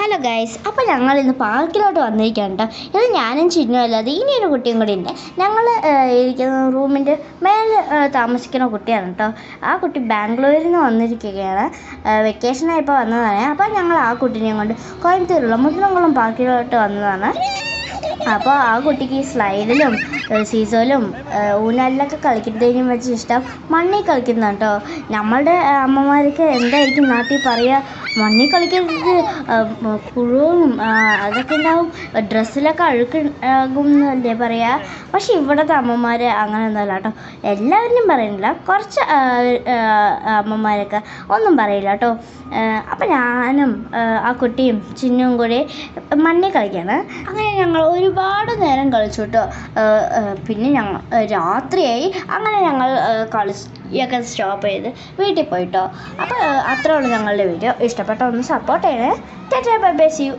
Hello guys, അപ്പോൾ ഞങ്ങൾ ഇന്ന് പാർക്കിലോട്ട് വന്നിരിക്കുകയാണ് കേട്ടോ. ഇത് ഞാനും ചിന്നും അല്ലാതെ ഇനിയൊരു കുട്ടിയും കൂടി ഉണ്ട്. ഞങ്ങൾ ഇരിക്കുന്ന റൂമിൻ്റെ മേലെ താമസിക്കുന്ന കുട്ടിയാണ് കേട്ടോ. ആ കുട്ടി ബാംഗ്ലൂരിൽ നിന്ന് വന്നിരിക്കുകയാണ്. വെക്കേഷനായപ്പോൾ വന്നതാണ്. അപ്പോൾ ഞങ്ങൾ ആ കുട്ടീനെയും കൊണ്ട് കോയമ്പത്തൂരുള്ള മുതിരംകുളം പാർക്കിലോട്ട് വന്നതാണ്. അപ്പോൾ ആ കുട്ടിക്ക് സ്ലൈഡിലും സീസോയിലും ഊഞ്ഞാലിലൊക്കെ കളിക്കുന്നതിനും വെച്ച് ഇഷ്ടം മണ്ണിൽ കളിക്കുന്ന കേട്ടോ. നമ്മളുടെ അമ്മമാർക്ക് എന്തായിരിക്കും നാട്ടിൽ പറയുക, മണ്ണിൽ കളിക്കുന്നത് പുഴുവും അതൊക്കെ ഉണ്ടാവും, ഡ്രസ്സിലൊക്കെ അഴുക്ക് ആകും എന്നല്ലേ പറയുക. പക്ഷെ ഇവിടുത്തെ അമ്മമാർ അങ്ങനെയൊന്നുമല്ല കേട്ടോ. എല്ലാവരും പറയുന്നില്ല, കുറച്ച് അമ്മമാരൊക്കെ ഒന്നും പറയില്ല കേട്ടോ. അപ്പം ഞാനും ആ കുട്ടിയും ചിന്നും കൂടി മണ്ണിൽ കളിക്കുകയാണ്. അങ്ങനെ ഞങ്ങൾ ഒരുപാട് നേരം കളിച്ചു കേട്ടോ. പിന്നെ ഞങ്ങൾ രാത്രിയായി. അങ്ങനെ ഞങ്ങൾ കളിയൊക്കെ സ്റ്റോപ്പ് ചെയ്ത് വീട്ടിൽ പോയിട്ടോ. അപ്പോൾ അത്രേ ഉള്ളൂ ഞങ്ങളുടെ വീഡിയോ. ഇഷ്ടപ്പെട്ട ഒന്ന് സപ്പോർട്ട് ചെയ്യണേ. Tata bye bye, see U.